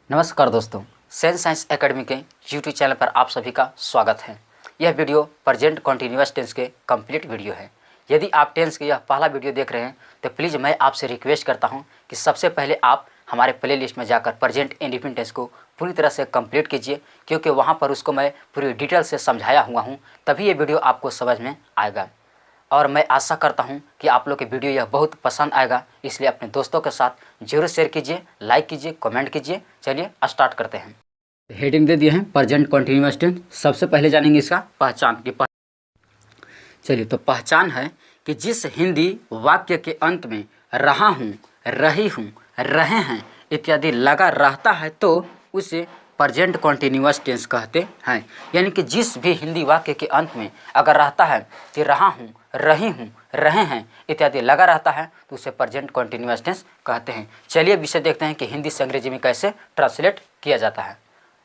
नमस्कार दोस्तों, sense science academy के यूट्यूब चैनल पर आप सभी का स्वागत है। यह वीडियो प्रेजेंट कॉन्टिन्यूअस टेंस के कंप्लीट वीडियो है। यदि आप टेंस के यह पहला वीडियो देख रहे हैं तो प्लीज़ मैं आपसे रिक्वेस्ट करता हूं कि सबसे पहले आप हमारे प्लेलिस्ट में जाकर प्रेजेंट इंडिपेंडेंट टेंस को पूरी तरह से कंप्लीट कीजिए, क्योंकि वहाँ पर उसको मैं पूरी डिटेल से समझाया हुआ हूँ, तभी ये वीडियो आपको समझ में आएगा। और मैं आशा करता हूं कि आप लोग के वीडियो यह बहुत पसंद आएगा, इसलिए अपने दोस्तों के साथ जरूर शेयर कीजिए, लाइक कीजिए, कमेंट कीजिए। चलिए स्टार्ट करते हैं। हेडिंग दे दिए हैं प्रेजेंट कंटिन्यूअस टेंस। सबसे पहले जानेंगे इसका पहचान की। चलिए, तो पहचान है कि जिस हिंदी वाक्य के अंत में रहा हूँ, रही हूँ, रहे हैं इत्यादि लगा रहता है तो उसे प्रेजेंट कॉन्टिन्यूअस टेंस कहते हैं। यानी कि जिस भी हिंदी वाक्य के अंत में अगर रहता है कि रहा हूँ, रही हूँ, रहे हैं इत्यादि लगा रहता है तो उसे प्रेजेंट कॉन्टिन्यूअस टेंस कहते हैं। चलिए विषय देखते हैं कि हिंदी से अंग्रेजी में कैसे ट्रांसलेट किया जाता है।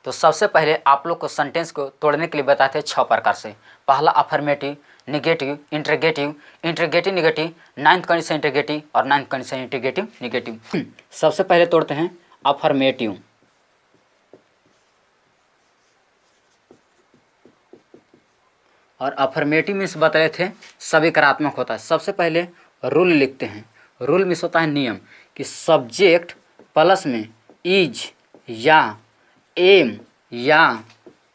तो सबसे पहले आप लोग को सेंटेंस को तोड़ने के लिए बताते हैं 6 प्रकार से। पहला affirmative, negative, interrogative, interrogative negative, ninth condition interrogative और नाइन्थ कंडीशन इंटरगेटिव नेगेटिव। सबसे पहले तोड़ते हैं अफर्मेटिव। और अफर्मेटिव मीन्स बता रहे थे सविकारात्मक होता है। सबसे पहले रूल लिखते हैं। रूल मीन्स होता है नियम, कि सब्जेक्ट प्लस में इज या एम या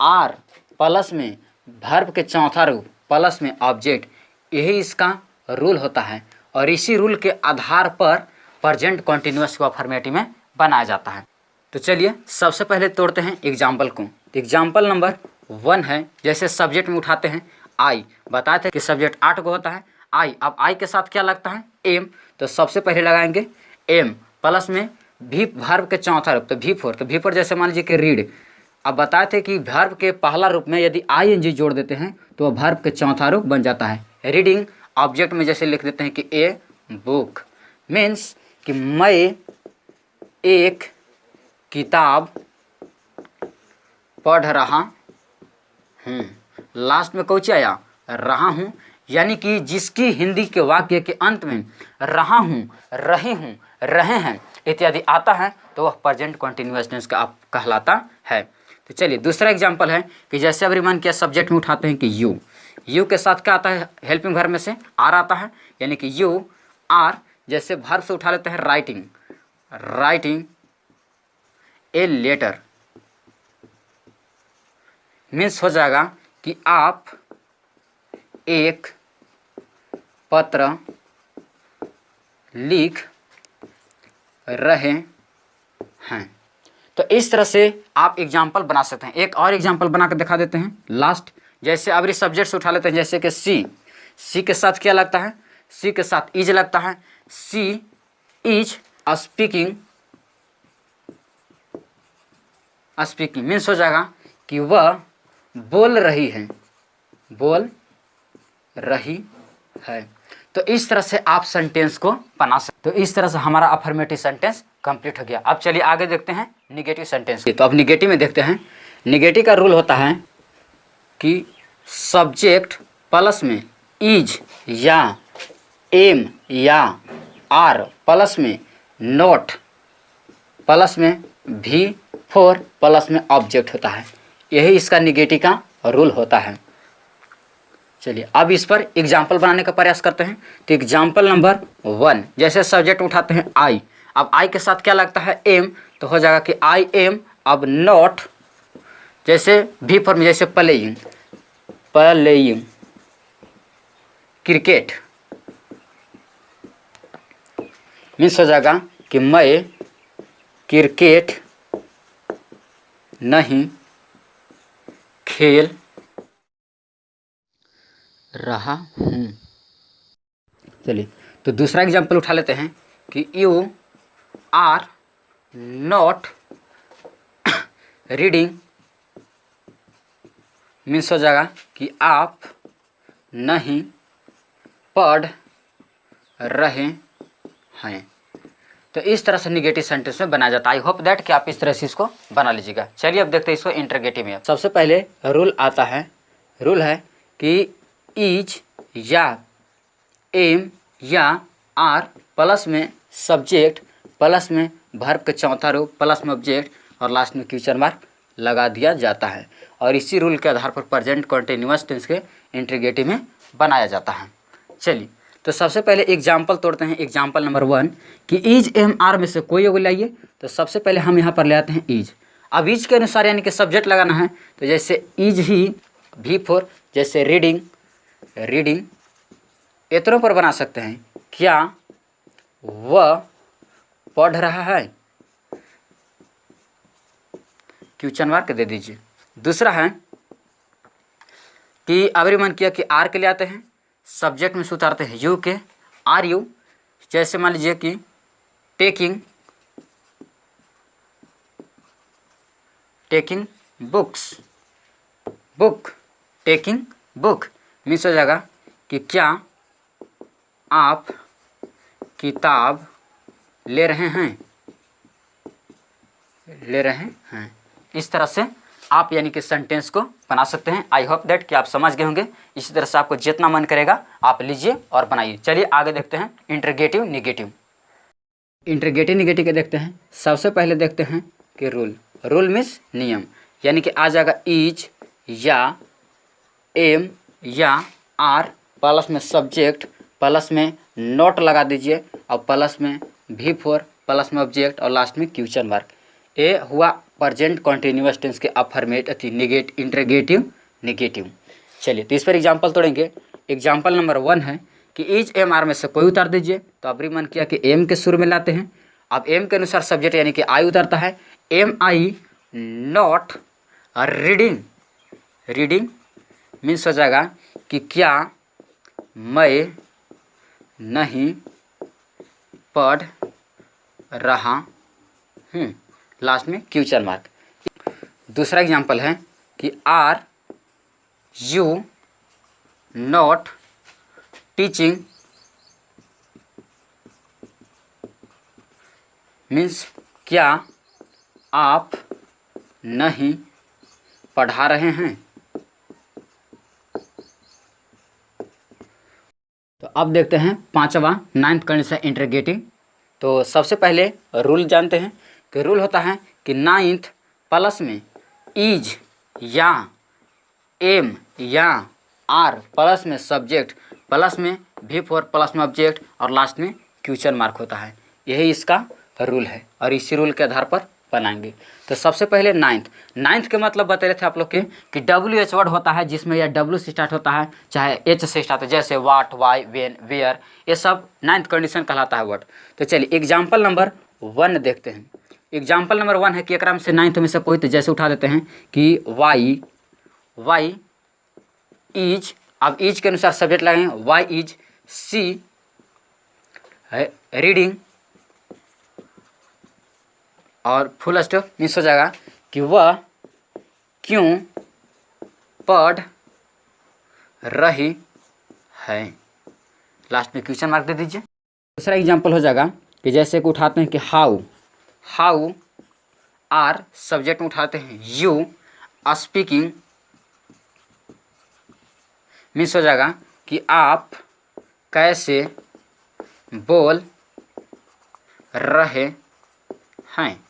आर प्लस में वर्ब के चौथा रूप प्लस में ऑब्जेक्ट, यही इसका रूल होता है। और इसी रूल के आधार पर प्रेजेंट कॉन्टिन्यूअस को अफर्मेटिव में बनाया जाता है। तो चलिए सबसे पहले तोड़ते हैं एग्जाम्पल को। एग्जाम्पल नंबर 1 है, जैसे सब्जेक्ट में उठाते हैं आई। बताए थे कि सब्जेक्ट 8 को होता है आई। अब आई के साथ क्या लगता है? एम। तो सबसे पहले लगाएंगे एम प्लस में भी वर्ब के चौथा रूप, तो V4। तो V4 जैसे मान लीजिए कि रीड। अब बताए थे कि वर्ब के पहला रूप में यदि ING जोड़ देते हैं तो वह वर्ब के चौथा रूप बन जाता है रीडिंग। ऑब्जेक्ट में जैसे लिख देते हैं कि ए बुक, मीन्स कि मैं एक किताब पढ़ रहा हूँ। लास्ट में कौची आया? रहा हूँ। यानी कि जिसकी हिंदी के वाक्य के अंत में रहा हूँ, रही हूँ, रहे हैं इत्यादि आता है तो वह प्रेजेंट कॉन्टिन्यूअस टेंस का आप कहलाता है। तो चलिए दूसरा एग्जांपल है कि जैसे अभी मान किया सब्जेक्ट में उठाते हैं कि यू के साथ क्या आता है? हेल्पिंग वर्ब में से आर आता है, यानी कि यू आर। जैसे वर्ब से उठा लेते हैं writing, writing a letter, means हो जाएगा कि आप एक पत्र लिख रहे हैं। तो इस तरह से आप एग्जाम्पल बना सकते हैं। एक और एग्जाम्पल बना कर दिखा देते हैं लास्ट। जैसे अभी सब्जेक्ट से उठा लेते हैं, जैसे कि सी के साथ क्या लगता है? सी के साथ इज लगता है। सी इज स्पीकिंग, स्पीकिंग मीन्स हो जाएगा कि वह बोल रही है, बोल रही है। तो इस तरह से आप सेंटेंस को बना सकते। तो इस तरह से हमारा अफर्मेटिव सेंटेंस कंप्लीट हो गया। अब चलिए आगे देखते हैं निगेटिव सेंटेंस। तो अब निगेटिव में देखते हैं। निगेटिव का रूल होता है कि सब्जेक्ट प्लस में इज या एम या आर प्लस में नॉट प्लस में V4 प्लस में ऑब्जेक्ट होता है। यही इसका निगेटिव का रूल होता है। चलिए अब इस पर एग्जाम्पल बनाने का प्रयास करते हैं। तो एग्जाम्पल नंबर 1, जैसे सब्जेक्ट उठाते हैं आई। अब आई के साथ क्या लगता है? एम। तो हो जाएगा कि आई एम। अब नॉट, जैसे V4 में जैसे प्लेइंग, प्लेइंग क्रिकेट, मीन्स हो जाएगा कि मैं क्रिकेट नहीं खेल रहा हूँ। चलिए तो दूसरा एग्जाम्पल उठा लेते हैं कि you are not reading, means हो जाएगा कि आप नहीं पढ़ रहे हैं। तो इस तरह से निगेटिव सेंटेंस में बनाया जाता है। आई होप दैट कि आप इस तरह से इसको बना लीजिएगा। चलिए अब देखते हैं इसको इंटरगेटिव में। सबसे पहले रूल आता है, रूल है कि इज या एम या आर प्लस में सब्जेक्ट प्लस में वर्ब के चौथा रूप प्लस में ऑब्जेक्ट और लास्ट में क्वेश्चन मार्क लगा दिया जाता है। और इसी रूल के आधार पर प्रेजेंट कंटिन्यूअस टेंस के इंट्रोगेटिव में बनाया जाता है। चलिए तो सबसे पहले एग्जाम्पल तोड़ते हैं। एग्जाम्पल नंबर 1 कि इज एम आर में से कोई एगो लाइए। तो सबसे पहले हम यहाँ पर ले आते हैं इज। अब इज के अनुसार यानी कि सब्जेक्ट लगाना है। तो जैसे इज ही V4, जैसे रीडिंग रीडिंग इतनों पर बना सकते हैं। क्या वह पढ़ रहा है, क्वेश्चन मार्क दे दीजिए। दूसरा है कि अभी मन किया कि आर के लिए आते हैं, सब्जेक्ट में से उतारते हैं यू के, आर यू। जैसे मान लीजिए कि taking books, book taking book means हो जाएगा कि क्या आप किताब ले रहे हैं, इस तरह से आप यानी कि सेंटेंस को बना सकते हैं। आई होप दैट कि आप समझ गए होंगे। इसी तरह से आपको जितना मन करेगा आप लीजिए और बनाइए। चलिए आगे देखते हैं इंट्रोगेटिव निगेटिव। इंट्रोगेटिव निगेटिव के देखते हैं। सबसे पहले देखते हैं कि रूल मीन्स नियम, यानी कि आ जाएगा इज या एम या आर, प्लस में सब्जेक्ट, प्लस में नोट लगा दीजिए और प्लस में V4, प्लस में ऑब्जेक्ट और लास्ट में क्वेश्चन मार्क। ये हुआ प्रेजेंट कंटिन्यूअस टेंस के अफर्मेटिव इंट्रोगेटिव निगेटिव। चलिए तो इस पर एग्जांपल तोड़ेंगे। एग्जांपल नंबर 1 है कि इज एम आर में से कोई उतार दीजिए। तो अभी मन किया कि एम के शुरू में लाते हैं। अब एम के अनुसार सब्जेक्ट यानी कि आई उतरता है। Am I not reading means हो जाएगा कि क्या मैं नहीं पढ़ रहा हूँ, लास्ट में क्वेश्चन मार्क। दूसरा एग्जांपल है कि are you not teaching means क्या आप नहीं पढ़ा रहे हैं। तो अब देखते हैं पांचवा 9th कंडीशन इंट्रोगेटिव। तो सबसे पहले रूल जानते हैं कि रूल होता है कि 9th प्लस में इज या एम या आर, प्लस में सब्जेक्ट, प्लस में V4, प्लस में ऑब्जेक्ट और लास्ट में क्वेश्चन मार्क होता है। यही इसका रूल है और इसी रूल के आधार पर बनाएंगे। तो सबसे पहले 9th के मतलब बता रहे थे आप लोग के कि WH वर्ड होता है जिसमें या W से स्टार्ट होता है चाहे H से स्टार्ट हो, जैसे वाट, वाई, वेन, वेयर, ये सब 9th कंडीशन कहलाता है वर्ड। तो चलिए एग्जाम्पल नंबर 1 देखते हैं। एग्जाम्पल नंबर 1 है कि एकरा में से 9th में से कोई तो जैसे उठा देते हैं कि वाई इज। अब इज के अनुसार सब्जेक्ट लगाएंगे, वाई इज सी रीडिंग और फुल स्टॉप मीन्स हो जाएगा कि वह क्यों पढ़ रही है, लास्ट में क्वेश्चन मार्क दे दीजिए। दूसरा एग्जांपल हो जाएगा कि जैसे कि उठाते हैं कि हाउ आर, सब्जेक्ट में उठाते हैं यू स्पीकिंग मीन्स हो जाएगा कि आप कैसे बोल रहे हैं।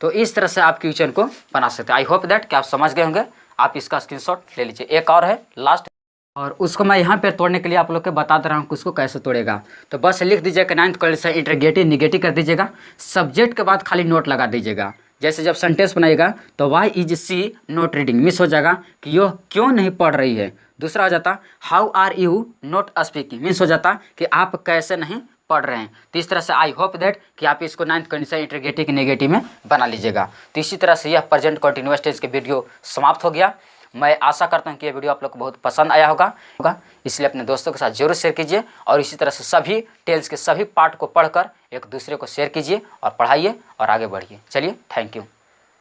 तो इस तरह से आप क्वेश्चन को बना सकते हैं। आई होप दैट कि आप समझ गए होंगे। आप इसका स्क्रीनशॉट ले लीजिए। एक और है लास्ट, और उसको मैं यहाँ पे तोड़ने के लिए आप लोग को बता दे रहा हूँ कि उसको कैसे तोड़ेगा। तो बस लिख दीजिएगा 9th कंडीशन इंट्रोगेटिव निगेटिव कर दीजिएगा। सब्जेक्ट के बाद खाली नोट लगा दीजिएगा। जैसे जब सेंटेंस बनाइएगा तो why is she not reading means हो जाएगा कि यह क्यों नहीं पढ़ रही है। दूसरा हो जाता how are you not speaking means हो जाता कि आप कैसे नहीं पढ़ रहे हैं। तो इस तरह से आई होप दैट कि आप इसको 9th कंडीशन इंट्रोगेटिव निगेटिव में बना लीजिएगा। तो इसी तरह से यह प्रेजेंट कंटिन्यूअस टेंस के वीडियो समाप्त हो गया। मैं आशा करता हूं कि यह वीडियो आप लोग को बहुत पसंद आया होगा, इसलिए अपने दोस्तों के साथ जरूर शेयर कीजिए और इसी तरह से सभी टेंस के सभी पार्ट को पढ़कर एक दूसरे को शेयर कीजिए और पढ़ाइए और आगे बढ़िए। चलिए, थैंक यू।